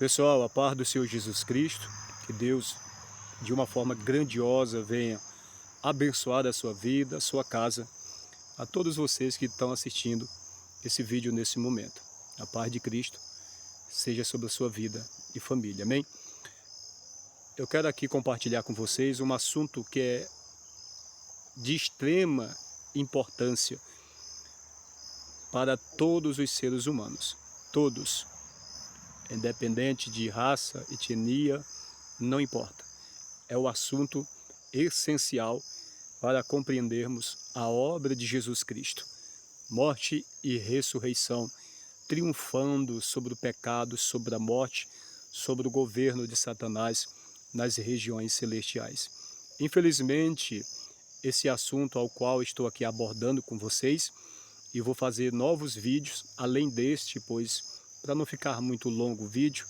Pessoal, a paz do Senhor Jesus Cristo, que Deus, de uma forma grandiosa, venha abençoar a sua vida, a sua casa, a todos vocês que estão assistindo esse vídeo nesse momento. A paz de Cristo seja sobre a sua vida e família, amém? Eu quero aqui compartilhar com vocês um assunto que é de extrema importância para todos os seres humanos, todos, independente de raça, etnia, não importa. É o assunto essencial para compreendermos a obra de Jesus Cristo, morte e ressurreição, triunfando sobre o pecado, sobre a morte, sobre o governo de Satanás nas regiões celestiais. Infelizmente, esse assunto ao qual estou aqui abordando com vocês, e vou fazer novos vídeos além deste, pois para não ficar muito longo o vídeo,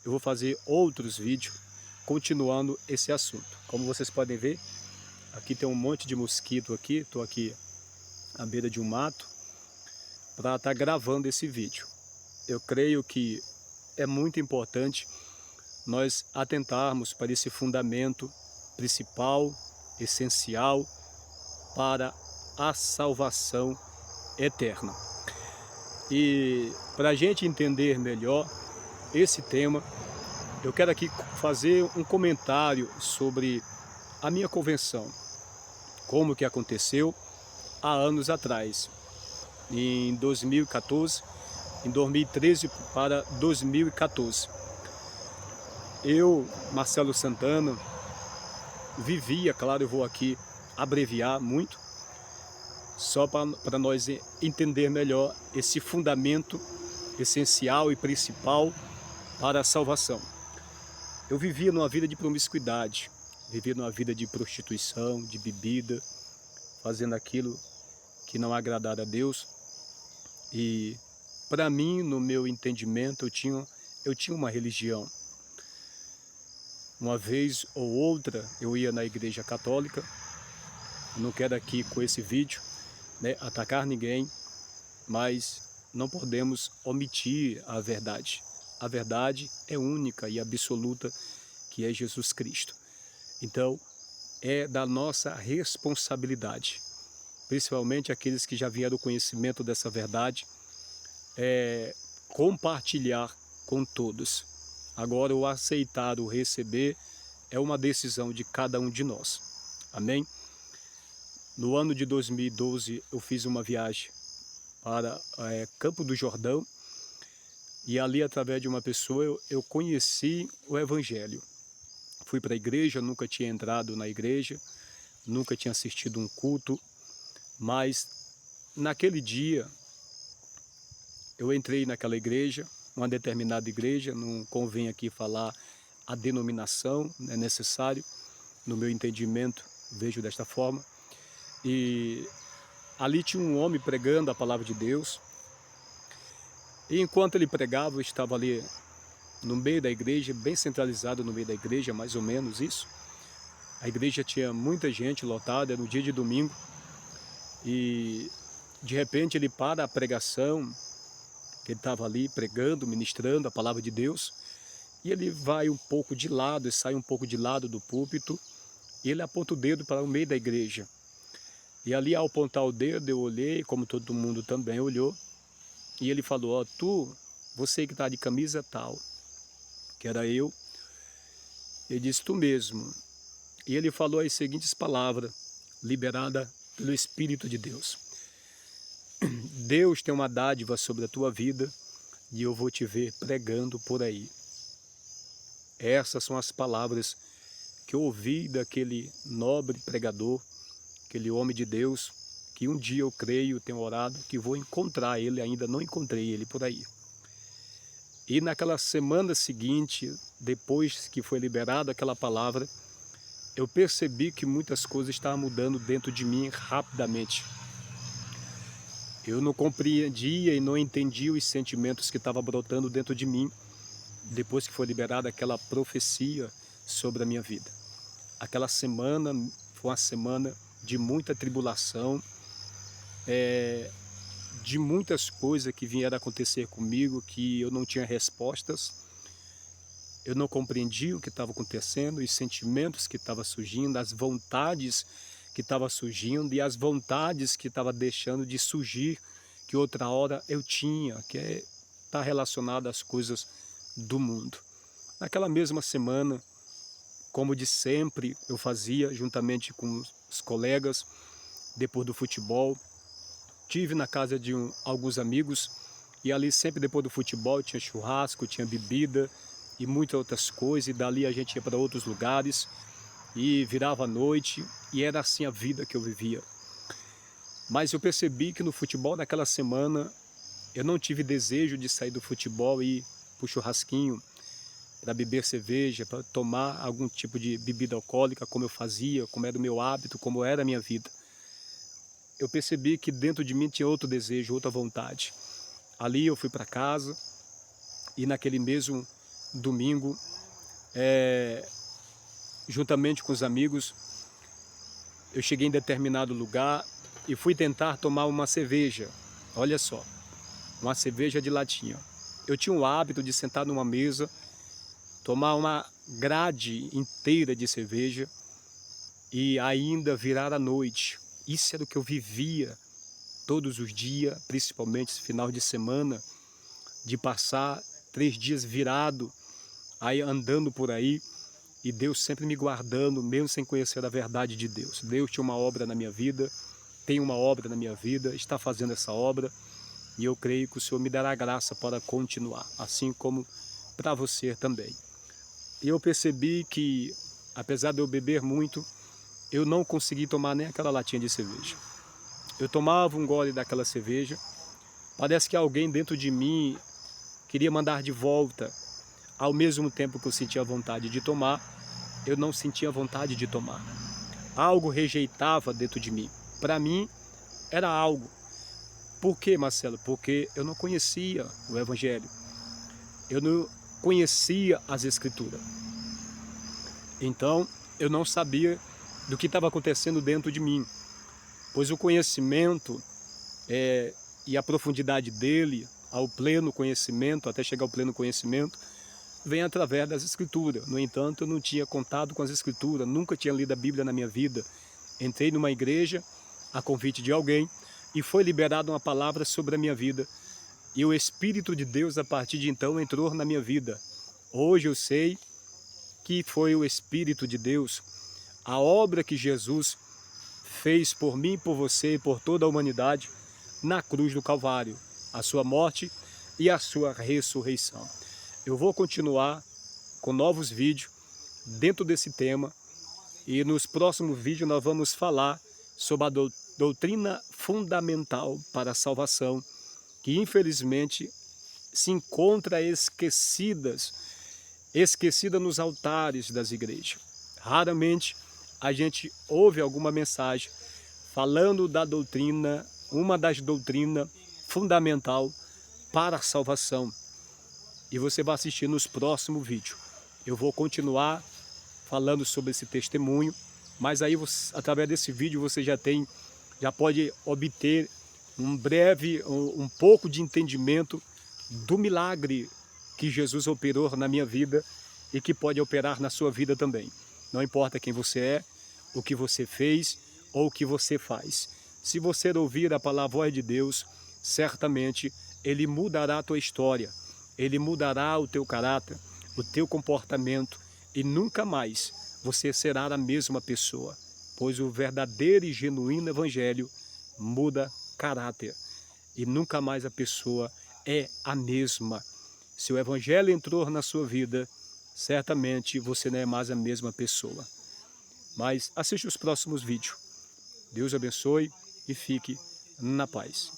eu vou fazer outros vídeos continuando esse assunto. Como vocês podem ver, aqui tem um monte de mosquito aqui, estou aqui à beira de um mato para estar gravando esse vídeo. Eu creio que é muito importante nós atentarmos para esse fundamento principal, essencial para a salvação eterna. E para a gente entender melhor esse tema, eu quero aqui fazer um comentário sobre a minha convenção, como que aconteceu há anos atrás, em 2014, em 2013 para 2014. Eu, Marcelo Santana, vivia, claro, eu vou aqui abreviar muito, só para nós entender melhor esse fundamento essencial e principal para a salvação. Eu vivia numa vida de promiscuidade, vivia numa vida de prostituição, de bebida, fazendo aquilo que não agradara a Deus. E para mim, no meu entendimento, eu tinha uma religião. Uma vez ou outra eu ia na igreja católica. Não quero aqui com esse vídeo atacar ninguém, mas não podemos omitir a verdade. A verdade é única e absoluta, que é Jesus Cristo. Então, é da nossa responsabilidade, principalmente aqueles que já vieram ao conhecimento dessa verdade, compartilhar com todos. Agora, o aceitar, o receber, é uma decisão de cada um de nós. Amém? No ano de 2012, eu fiz uma viagem para Campo do Jordão, e ali, através de uma pessoa, eu conheci o Evangelho. Fui para a igreja, nunca tinha entrado na igreja, nunca tinha assistido um culto, mas naquele dia eu entrei naquela igreja, uma determinada igreja, não convém aqui falar a denominação, é necessário, no meu entendimento, vejo desta forma. E ali tinha um homem pregando a palavra de Deus, e enquanto ele pregava, eu estava ali no meio da igreja, bem centralizado no meio da igreja, mais ou menos isso. A igreja tinha muita gente lotada, era no dia de domingo, e de repente ele para a pregação, que ele estava ali pregando, ministrando a palavra de Deus, e ele vai um pouco de lado, e sai um pouco de lado do púlpito, e ele aponta o dedo para o meio da igreja. E ali, ao apontar o dedo, eu olhei, como todo mundo também olhou, e ele falou: ó, você que está de camisa tal, que era eu. Ele disse: tu mesmo. E ele falou as seguintes palavras, liberada pelo Espírito de Deus: Deus tem uma dádiva sobre a tua vida, e eu vou te ver pregando por aí. Essas são as palavras que eu ouvi daquele nobre pregador, aquele homem de Deus, que um dia eu creio, tenho orado, que vou encontrar ele, ainda não encontrei ele por aí. E naquela semana seguinte, depois que foi liberada aquela palavra, eu percebi que muitas coisas estavam mudando dentro de mim rapidamente. Eu não compreendia e não entendia os sentimentos que estavam brotando dentro de mim, depois que foi liberada aquela profecia sobre a minha vida. Aquela semana foi uma semana de muita tribulação, de muitas coisas que vieram acontecer comigo, que eu não tinha respostas, Eu não compreendia o que estava acontecendo, os sentimentos que estavam surgindo, as vontades que estavam surgindo e as vontades que estavam deixando de surgir, que outra hora eu tinha, que está relacionado às coisas do mundo. Naquela mesma semana, como de sempre eu fazia, juntamente com os colegas, depois do futebol, tive na casa de alguns amigos, e ali sempre depois do futebol tinha churrasco, tinha bebida e muitas outras coisas, e dali a gente ia para outros lugares, e virava a noite, e era assim a vida que eu vivia. Mas eu percebi que no futebol naquela semana, eu não tive desejo de sair do futebol e ir para o churrasquinho, para beber cerveja, para tomar algum tipo de bebida alcoólica, como eu fazia, como era o meu hábito, como era a minha vida. Eu percebi que dentro de mim tinha outro desejo, outra vontade. Ali eu fui para casa e naquele mesmo domingo, juntamente com os amigos, eu cheguei em determinado lugar e fui tentar tomar uma cerveja. Olha só, uma cerveja de latinha. Eu tinha o hábito de sentar numa mesa, tomar uma grade inteira de cerveja e ainda virar a noite. Isso era o que eu vivia todos os dias, principalmente esse final de semana, de passar 3 dias virado, aí andando por aí, e Deus sempre me guardando, mesmo sem conhecer a verdade de Deus. Deus tinha uma obra na minha vida, tem uma obra na minha vida, está fazendo essa obra, e eu creio que o Senhor me dará graça para continuar, assim como para você também. E eu percebi que, apesar de eu beber muito, eu não consegui tomar nem aquela latinha de cerveja. Eu tomava um gole daquela cerveja, parece que alguém dentro de mim queria mandar de volta. Ao mesmo tempo que eu sentia vontade de tomar, eu não sentia vontade de tomar. Algo rejeitava dentro de mim. Para mim, era algo. Por quê, Marcelo? Porque eu não conhecia o Evangelho. Eu não conhecia as Escrituras. Então, eu não sabia do que estava acontecendo dentro de mim. Pois o conhecimento e a profundidade dele, ao pleno conhecimento, até chegar ao pleno conhecimento, vem através das Escrituras. No entanto, eu não tinha contato com as Escrituras, nunca tinha lido a Bíblia na minha vida. Entrei numa igreja, a convite de alguém, e foi liberada uma palavra sobre a minha vida. E o Espírito de Deus, a partir de então, entrou na minha vida. Hoje eu sei que foi o Espírito de Deus, a obra que Jesus fez por mim, por você e por toda a humanidade na cruz do Calvário, a sua morte e a sua ressurreição. Eu vou continuar com novos vídeos dentro desse tema e nos próximos vídeos nós vamos falar sobre a doutrina fundamental para a salvação, que infelizmente se encontra esquecida nos altares das igrejas. Raramente a gente ouve alguma mensagem falando da doutrina, uma das doutrinas fundamental para a salvação. E você vai assistir nos próximos vídeos. Eu vou continuar falando sobre esse testemunho, mas aí através desse vídeo você já pode obter um pouco de entendimento do milagre que Jesus operou na minha vida e que pode operar na sua vida também. Não importa quem você é, o que você fez ou o que você faz. Se você ouvir a palavra de Deus, certamente Ele mudará a tua história, Ele mudará o teu caráter, o teu comportamento e nunca mais você será a mesma pessoa, pois o verdadeiro e genuíno Evangelho muda caráter e nunca mais a pessoa é a mesma. Se o Evangelho entrou na sua vida, certamente você não é mais a mesma pessoa. Mas assiste os próximos vídeos. Deus abençoe e fique na paz.